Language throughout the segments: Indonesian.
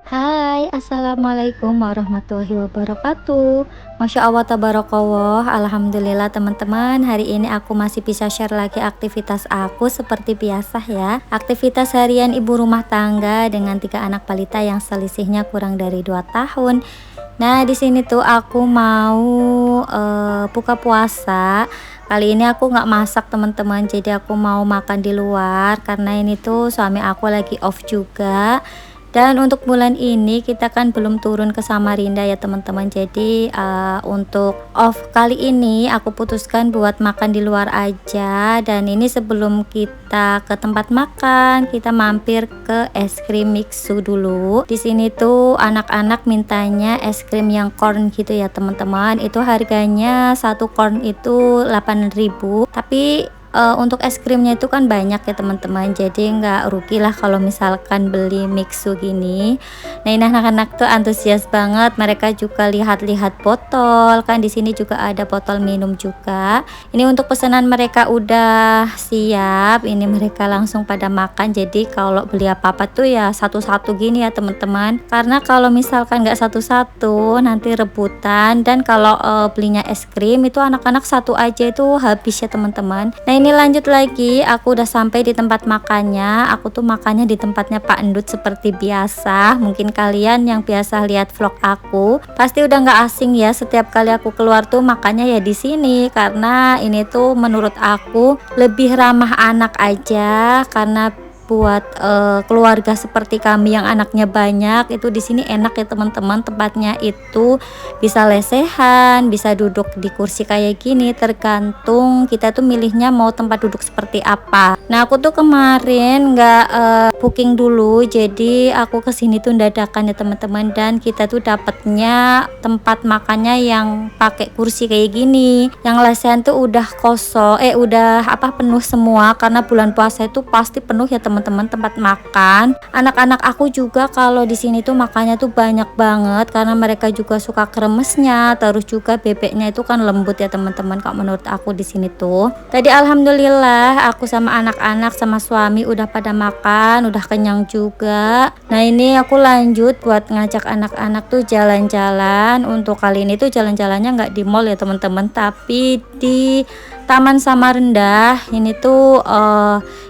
Hai, assalamualaikum warahmatullahi wabarakatuh. Masya Allah, tabarakallah. Alhamdulillah teman-teman, hari ini aku masih bisa share lagi aktivitas aku seperti biasa ya. Aktivitas harian ibu rumah tangga dengan 3 anak balita yang selisihnya kurang dari 2 tahun. Nah, di sini tuh aku mau buka puasa. Kali ini aku nggak masak teman-teman, jadi aku mau makan di luar karena ini tuh suami aku lagi off juga. Dan untuk bulan ini kita kan belum turun ke Samarinda ya teman-teman. Jadi untuk off kali ini aku putuskan buat makan di luar aja. Dan ini sebelum kita ke tempat makan, kita mampir ke es krim Mixu dulu. Di sini tuh anak-anak mintanya es krim yang corn gitu ya teman-teman. Itu harganya satu corn itu 8.000. Tapi untuk es krimnya itu kan banyak ya teman-teman, jadi nggak rugi lah kalau misalkan beli Mixu gini. Nah, ini anak-anak tuh antusias banget, mereka juga lihat-lihat botol kan, di sini juga ada botol minum juga. Ini untuk pesanan mereka udah siap, ini mereka langsung pada makan. Jadi kalau beli apa-apa tuh ya satu-satu gini ya teman-teman, karena kalau misalkan nggak satu-satu nanti rebutan. Dan kalau belinya es krim itu anak-anak satu aja itu habis ya teman-teman. Nah, ini lanjut lagi, aku udah sampai di tempat makannya. Aku tuh makannya di tempatnya Pak Endut seperti biasa. Mungkin kalian yang biasa lihat vlog aku pasti udah nggak asing ya, setiap kali aku keluar tuh makannya ya di sini, karena ini tuh menurut aku lebih ramah anak aja. Karena buat keluarga seperti kami yang anaknya banyak itu di sini enak ya teman-teman. Tempatnya itu bisa lesehan, bisa duduk di kursi kayak gini, tergantung kita tuh milihnya mau tempat duduk seperti apa. Nah, aku tuh kemarin nggak booking dulu, jadi aku kesini tuh dadakan ya teman-teman. Dan kita tuh dapatnya tempat makannya yang pakai kursi kayak gini. Yang lesehan tuh udah kosong, udah penuh semua, karena bulan puasa itu pasti penuh ya teman-teman tempat makan. Anak-anak aku juga kalau di sini tuh makannya tuh banyak banget, karena mereka juga suka kremesnya, terus juga bebeknya itu kan lembut ya teman-teman. Kak, menurut aku di sini tuh tadi alhamdulillah aku sama anak-anak sama suami udah pada makan, udah kenyang juga. Nah, ini aku lanjut buat ngajak anak-anak tuh jalan-jalan. Untuk kali ini tuh jalan-jalannya nggak di mall ya teman-teman, tapi di Taman Samarinda. Ini tuh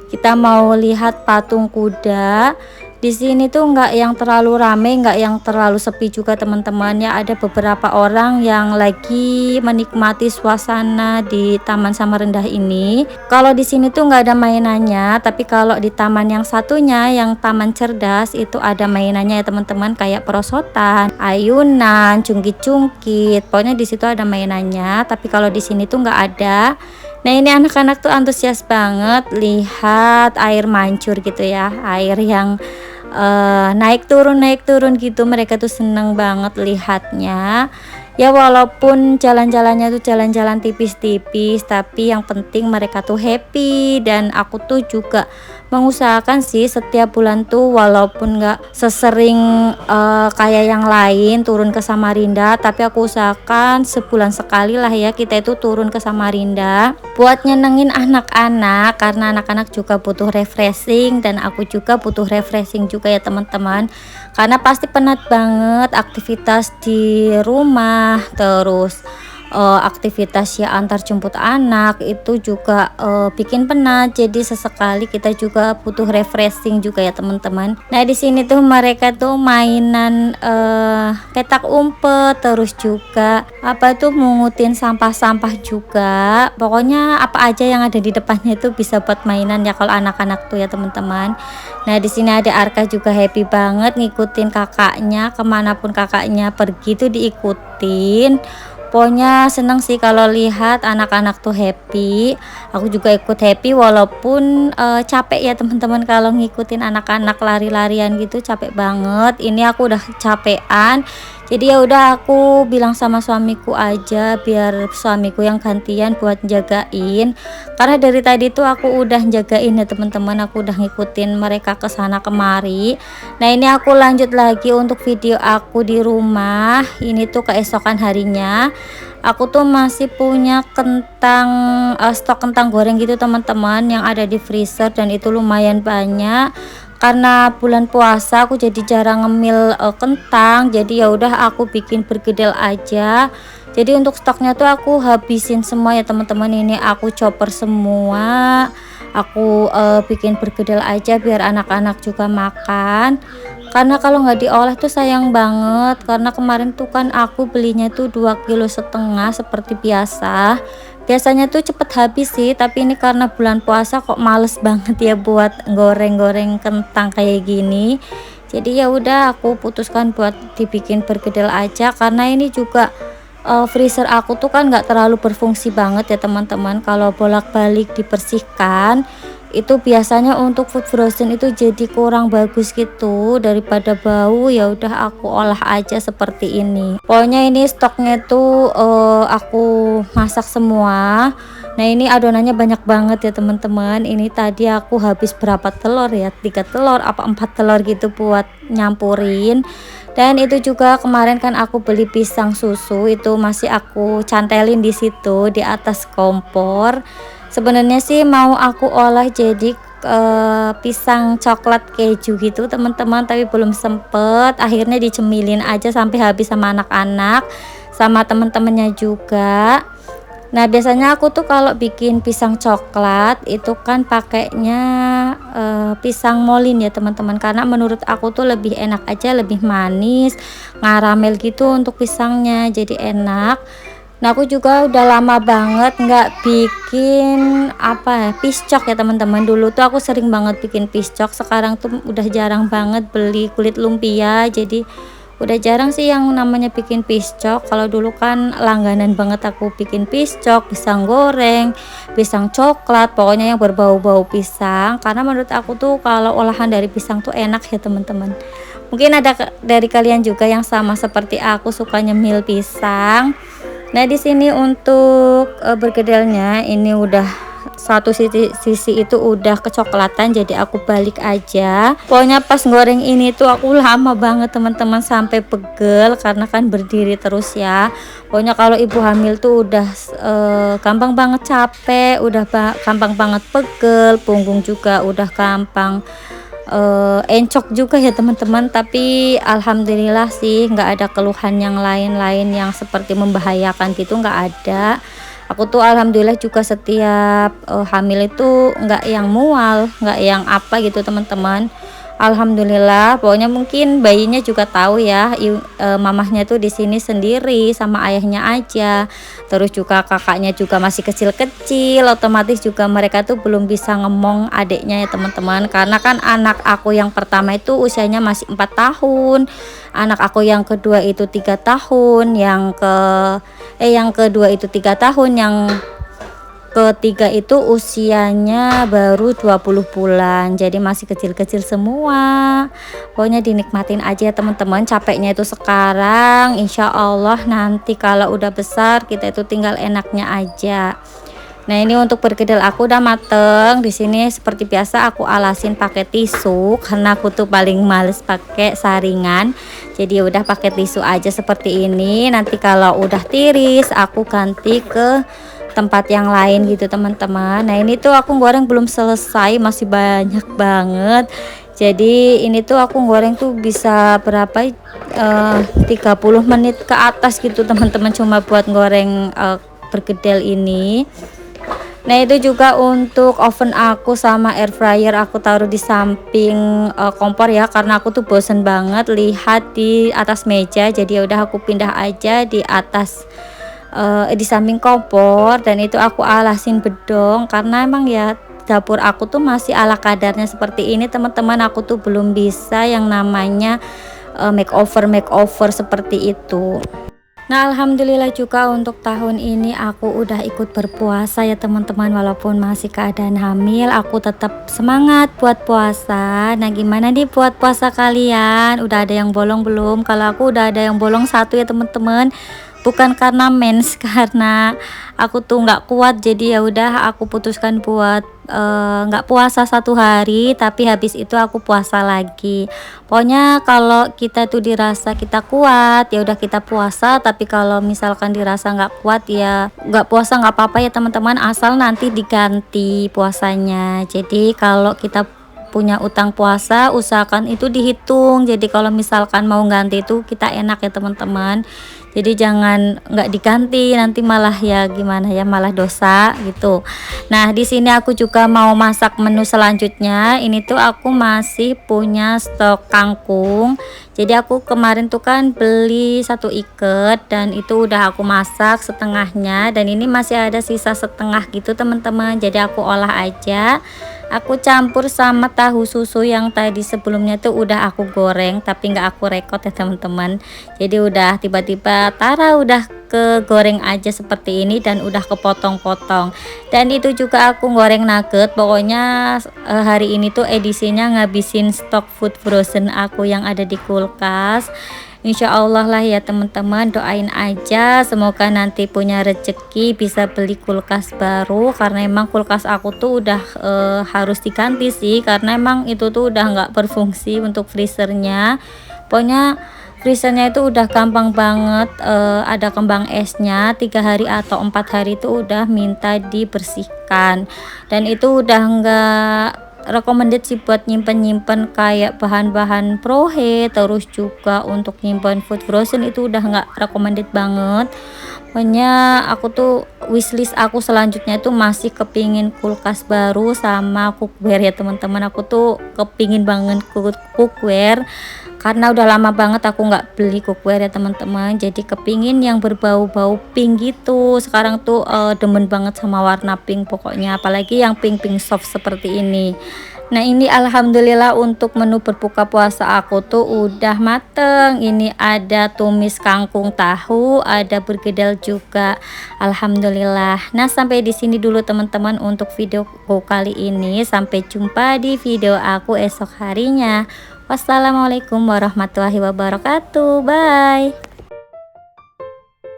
kita mau lihat patung kuda. Di sini tuh nggak yang terlalu rame, nggak yang terlalu sepi juga teman-teman ya. Ada beberapa orang yang lagi menikmati suasana di Taman Samarinda ini. Kalau di sini tuh nggak ada mainannya, tapi kalau di taman yang satunya, yang Taman Cerdas, itu ada mainannya ya teman-teman, kayak perosotan, ayunan, cungkit-cungkit. Pokoknya di situ ada mainannya, tapi kalau di sini tuh nggak ada. Nah, ini anak-anak tuh antusias banget lihat air mancur gitu ya, air yang naik turun gitu. Mereka tuh seneng banget lihatnya. Ya, walaupun jalan-jalannya tuh jalan-jalan tipis-tipis, tapi yang penting mereka tuh happy. Dan aku tuh juga mengusahakan sih setiap bulan tuh, walaupun nggak sesering kayak yang lain turun ke Samarinda, tapi aku usahakan sebulan sekali lah ya kita itu turun ke Samarinda buat nyenengin anak-anak, karena anak-anak juga butuh refreshing dan aku juga butuh refreshing juga ya teman-teman. Karena pasti penat banget aktivitas di rumah, terus aktivitas ya antar jemput anak itu juga bikin penat. Jadi sesekali kita juga butuh refreshing juga ya teman-teman. Nah, di sini tuh mereka tuh mainan petak umpet, terus juga mungutin sampah-sampah juga. Pokoknya apa aja yang ada di depannya itu bisa buat mainan ya kalau anak-anak tuh ya teman-teman. Nah, di sini ada Arka juga happy banget ngikutin kakaknya, kemanapun kakaknya pergi tuh diikutin. Pokoknya seneng sih kalau lihat anak-anak tuh happy. Aku juga ikut happy walaupun capek ya teman-teman, kalau ngikutin anak-anak lari-larian gitu capek banget. Ini aku udah capean. Jadi ya udah aku bilang sama suamiku aja biar suamiku yang gantian buat jagain. Karena dari tadi tuh aku udah jagain ya teman-teman, aku udah ngikutin mereka ke sana kemari. Nah, ini aku lanjut lagi untuk video aku di rumah. Ini tuh keesokan harinya. Aku tuh masih punya kentang, stok kentang goreng gitu teman-teman, yang ada di freezer, dan itu lumayan banyak. karena bulan puasa aku jadi jarang ngemil kentang, jadi ya udah aku bikin bergedel aja. Jadi untuk stoknya tuh aku habisin semua ya teman-teman, ini aku chopper semua, aku bikin bergedel aja biar anak-anak juga makan, karena kalau nggak diolah tuh sayang banget. Karena kemarin tuh kan aku belinya tuh 2,5 kg seperti biasa. Biasanya tuh cepet habis sih, tapi ini karena bulan puasa kok males banget ya buat goreng-goreng kentang kayak gini. Jadi ya udah aku putuskan buat dibikin bergedel aja, karena ini juga freezer aku tuh kan nggak terlalu berfungsi banget ya teman-teman. Kalau bolak-balik dibersihkan itu biasanya untuk food frozen itu jadi kurang bagus gitu, daripada bau ya udah aku olah aja seperti ini. Pokoknya ini stoknya tuh aku masak semua. Nah ini adonannya banyak banget ya teman-teman. Ini tadi aku habis berapa telur ya, 3 telur apa 4 telur gitu buat nyampurin. Dan itu juga kemarin kan aku beli pisang susu, itu masih aku cantelin di situ di atas kompor. Sebenarnya sih mau aku olah jadi pisang coklat keju gitu teman-teman, tapi belum sempet. Akhirnya dicemilin aja sampai habis sama anak-anak, sama teman-temannya juga. Nah biasanya aku tuh kalau bikin pisang coklat itu kan pakainya pisang molin ya teman-teman, karena menurut aku tuh lebih enak aja, lebih manis, ngaramel gitu untuk pisangnya, jadi enak. Nah aku juga udah lama banget nggak bikin apa ya, piscok ya teman-teman. Dulu tuh aku sering banget bikin piscok, sekarang tuh udah jarang banget beli kulit lumpia, jadi udah jarang sih yang namanya bikin piscok. Kalau dulu kan langganan banget aku bikin piscok, pisang goreng, pisang coklat, pokoknya yang berbau-bau pisang, karena menurut aku tuh kalau olahan dari pisang tuh enak ya teman-teman. Mungkin ada dari kalian juga yang sama seperti aku suka nyemil pisang. Nah di sini untuk bergedelnya ini udah satu sisi itu udah kecoklatan, jadi aku balik aja. Pokoknya pas goreng ini tuh aku lama banget teman-teman, sampai pegel karena kan berdiri terus ya. Pokoknya kalau ibu hamil tuh udah gampang banget capek, udah gampang banget pegel, punggung juga udah gampang encok juga ya teman-teman. Tapi alhamdulillah sih nggak ada keluhan yang lain-lain yang seperti membahayakan gitu, nggak ada. Aku tuh alhamdulillah juga setiap hamil itu nggak yang mual, nggak yang apa gitu teman-teman. Alhamdulillah. Pokoknya mungkin bayinya juga tahu ya, mamahnya tuh di sini sendiri sama ayahnya aja. Terus juga kakaknya juga masih kecil-kecil, otomatis juga mereka tuh belum bisa ngomong adiknya ya teman-teman. Karena kan anak aku yang pertama itu usianya masih 4 tahun. Anak aku yang kedua itu 3 tahun, yang kedua itu 3 tahun, yang ketiga itu usianya baru 20 bulan, jadi masih kecil-kecil semua. Pokoknya dinikmatin aja ya teman-teman, capeknya itu sekarang, insya Allah nanti kalau udah besar kita itu tinggal enaknya aja. Nah ini untuk perkedel aku udah mateng. Di sini seperti biasa aku alasin pakai tisu, karena aku tuh paling males pakai saringan, jadi udah pakai tisu aja seperti ini. Nanti kalau udah tiris aku ganti ke tempat yang lain gitu teman-teman. Nah ini tuh aku goreng belum selesai, masih banyak banget. Jadi ini tuh aku goreng tuh bisa berapa 30 menit ke atas gitu teman-teman, cuma buat goreng perkedel ini. Nah itu juga untuk oven aku sama air fryer aku taruh di samping kompor ya, karena aku tuh bosen banget lihat di atas meja. Jadi ya udah aku pindah aja di atas di samping kompor, dan itu aku alasin bedong, karena emang ya dapur aku tuh masih ala kadarnya seperti ini teman-teman. Aku tuh belum bisa yang namanya makeover seperti itu. Nah alhamdulillah juga untuk tahun ini aku udah ikut berpuasa ya teman-teman. Walaupun masih keadaan hamil, aku tetap semangat buat puasa. Nah gimana nih buat puasa kalian? Udah ada yang bolong belum? Kalau aku udah ada yang bolong 1 ya teman-teman. Bukan karena mens, karena aku tuh nggak kuat, jadi ya udah aku putuskan buat nggak puasa 1 hari, tapi habis itu aku puasa lagi. Pokoknya kalau kita tuh dirasa kita kuat ya udah kita puasa, tapi kalau misalkan dirasa nggak kuat ya nggak puasa, nggak apa-apa ya teman-teman, asal nanti diganti puasanya. Jadi kalau kita punya utang puasa usahakan itu dihitung. Jadi kalau misalkan mau ganti itu kita enak ya teman-teman. Jadi jangan nggak diganti nanti malah ya gimana ya, malah dosa gitu. Nah di sini aku juga mau masak menu selanjutnya. Ini tuh aku masih punya stok kangkung. Jadi aku kemarin tuh kan beli 1 ikat dan itu udah aku masak setengahnya, dan ini masih ada sisa setengah gitu teman-teman. Jadi aku olah aja. Aku campur sama tahu susu yang tadi sebelumnya tuh udah aku goreng tapi nggak aku rekod ya teman-teman. Jadi udah tiba-tiba Tara udah kegoreng aja seperti ini dan udah kepotong-potong. Dan itu juga aku goreng nugget. Pokoknya hari ini tuh edisinya ngabisin stok food frozen aku yang ada di kulkas. Insya Allah lah ya teman-teman, doain aja semoga nanti punya rezeki bisa beli kulkas baru, karena emang kulkas aku tuh udah harus diganti sih, karena emang itu tuh udah nggak berfungsi untuk freezernya. Pokoknya freezernya itu udah gampang banget ada kembang esnya, 3 hari atau 4 hari itu udah minta dibersihkan, dan itu udah enggak recommended sih buat nyimpen-nyimpen kayak bahan-bahan prohe, terus juga untuk nyimpen food frozen itu udah nggak recommended banget. Pokoknya aku tuh wishlist aku selanjutnya itu masih kepingin kulkas baru sama cookware ya teman-teman. Aku tuh kepingin banget cookware karena udah lama banget aku nggak beli cookware ya teman-teman. Jadi kepingin yang berbau-bau pink gitu. Sekarang tuh demen banget sama warna pink pokoknya, apalagi yang pink-pink soft seperti ini. Nah ini alhamdulillah untuk menu berbuka puasa aku tuh udah mateng. Ini ada tumis kangkung tahu, ada bergedel juga. Alhamdulillah. Nah sampai di sini dulu teman-teman untuk videoku kali ini. Sampai jumpa di video aku esok harinya. Wassalamualaikum warahmatullahi wabarakatuh. Bye.